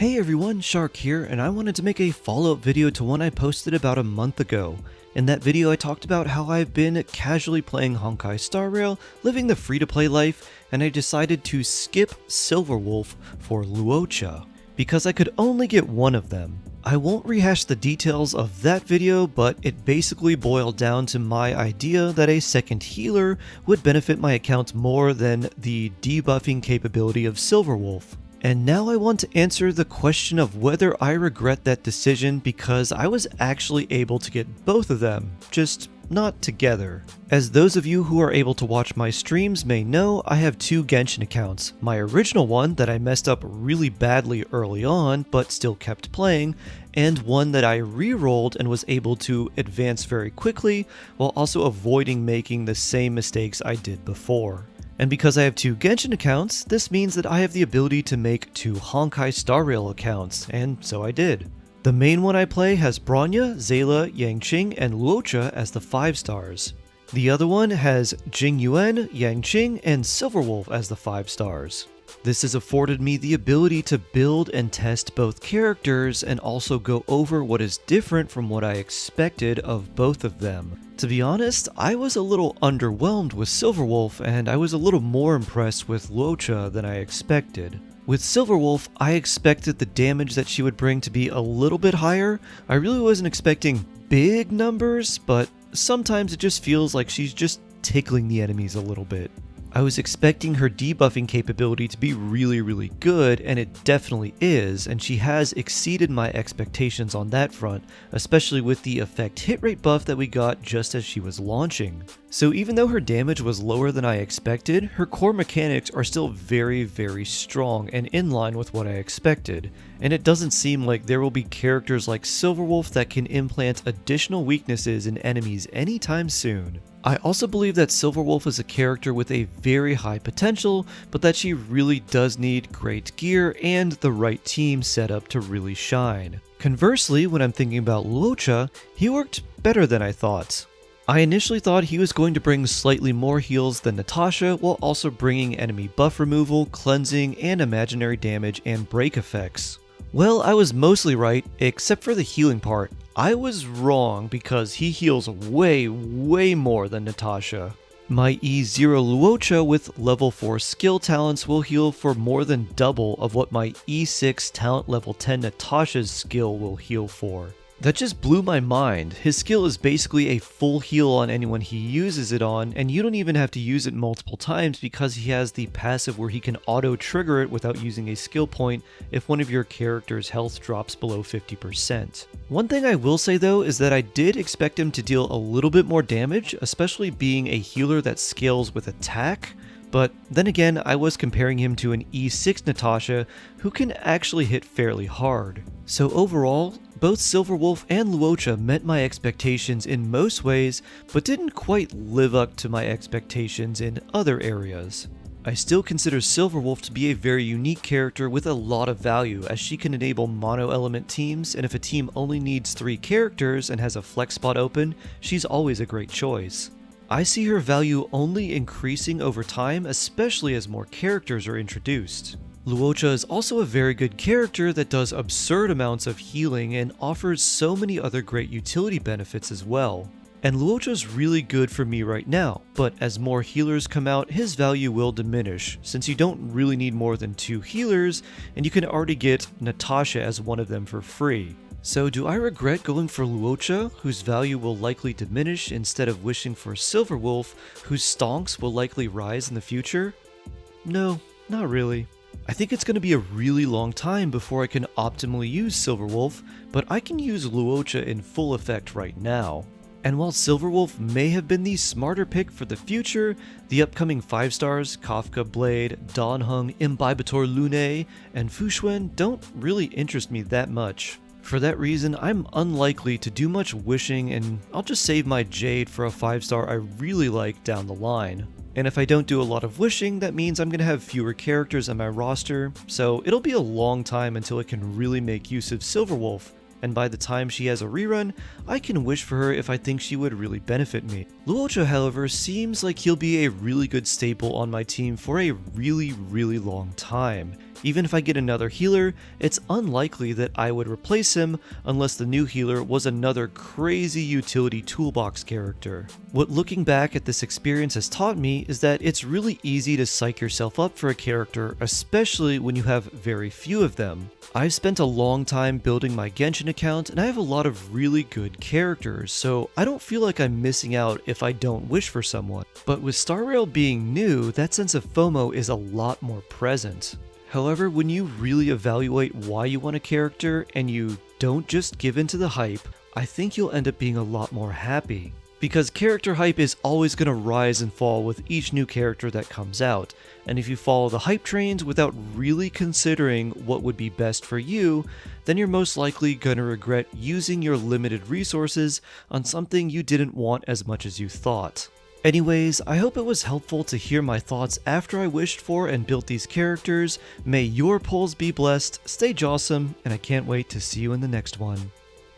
Hey everyone, Shark here, and I wanted to make a follow-up video to one I posted about a month ago. In that video I talked about how I've been casually playing Honkai Star Rail, living the free-to-play life, and I decided to skip Silverwolf for Luocha, because I could only get one of them. I won't rehash the details of that video, but it basically boiled down to my idea that a second healer would benefit my account more than the debuffing capability of Silverwolf. And now I want to answer the question of whether I regret that decision because I was actually able to get both of them, just not together. As those of you who are able to watch my streams may know, I have two Genshin accounts. My original one that I messed up really badly early on but still kept playing, and one that I re-rolled and was able to advance very quickly while also avoiding making the same mistakes I did before. And because I have two Genshin accounts, this means that I have the ability to make two Honkai Star Rail accounts, and so I did. The main one I play has Bronya, Zayla, Yangqing, and Luocha as the 5 stars. The other one has Jingyuan, Yangqing, and Silverwolf as the 5 stars. This has afforded me the ability to build and test both characters and also go over what is different from what I expected of both of them. To be honest, I was a little underwhelmed with Silverwolf and I was a little more impressed with Luocha than I expected. With Silverwolf, I expected the damage that she would bring to be a little bit higher. I really wasn't expecting big numbers, but sometimes it just feels like she's just tickling the enemies a little bit. I was expecting her debuffing capability to be really good, and it definitely is, and she has exceeded my expectations on that front, especially with the effect hit rate buff that we got just as she was launching. So even though her damage was lower than I expected, her core mechanics are still very strong and in line with what I expected, and it doesn't seem like there will be characters like Silverwolf that can implant additional weaknesses in enemies anytime soon. I also believe that Silverwolf is a character with a very high potential, but that she really does need great gear and the right team set up to really shine. Conversely, when I'm thinking about Luocha, he worked better than I thought. I initially thought he was going to bring slightly more heals than Natasha, while also bringing enemy buff removal, cleansing, and imaginary damage and break effects. Well, I was mostly right, except for the healing part. I was wrong because he heals way more than Natasha. My E0 Luocha with level 4 skill talents will heal for more than double of what my E6 talent level 10 Natasha's skill will heal for. That just blew my mind. His skill is basically a full heal on anyone he uses it on, and you don't even have to use it multiple times because he has the passive where he can auto trigger it without using a skill point if one of your character's health drops below 50%. One thing I will say though is that I did expect him to deal a little bit more damage, especially being a healer that scales with attack. But then again, I was comparing him to an E6 Natasha who can actually hit fairly hard. So overall, both Silverwolf and Luocha met my expectations in most ways, but didn't quite live up to my expectations in other areas. I still consider Silverwolf to be a very unique character with a lot of value, as she can enable mono-element teams, and if a team only needs 3 characters and has a flex spot open, she's always a great choice. I see her value only increasing over time, especially as more characters are introduced. Luocha is also a very good character that does absurd amounts of healing and offers so many other great utility benefits as well. And Luocha's really good for me right now, but as more healers come out, his value will diminish, since you don't really need more than 2 healers, and you can already get Natasha as one of them for free. So do I regret going for Luocha, whose value will likely diminish, instead of wishing for Silverwolf, whose stonks will likely rise in the future? No, not really. I think it's going to be a really long time before I can optimally use Silverwolf, but I can use Luocha in full effect right now. And while Silverwolf may have been the smarter pick for the future, the upcoming 5 stars, Kafka Blade, Danheng, Imbibitor Lune, and Fuxuan don't really interest me that much. For that reason, I'm unlikely to do much wishing, and I'll just save my Jade for a 5 star I really like down the line. And if I don't do a lot of wishing, that means I'm going to have fewer characters on my roster, so it'll be a long time until I can really make use of Silverwolf, and by the time she has a rerun, I can wish for her if I think she would really benefit me. Luocha, however, seems like he'll be a really good staple on my team for a really long time. Even if I get another healer, it's unlikely that I would replace him unless the new healer was another crazy utility toolbox character. What looking back at this experience has taught me is that it's really easy to psych yourself up for a character, especially when you have very few of them. I've spent a long time building my Genshin account and I have a lot of really good characters, so I don't feel like I'm missing out if I don't wish for someone. But with Star Rail being new, that sense of FOMO is a lot more present. However, when you really evaluate why you want a character and you don't just give in to the hype, I think you'll end up being a lot more happy. Because character hype is always going to rise and fall with each new character that comes out, and if you follow the hype trains without really considering what would be best for you, then you're most likely going to regret using your limited resources on something you didn't want as much as you thought. Anyways, I hope it was helpful to hear my thoughts after I wished for and built these characters. May your pulls be blessed, stay jawsome, and I can't wait to see you in the next one.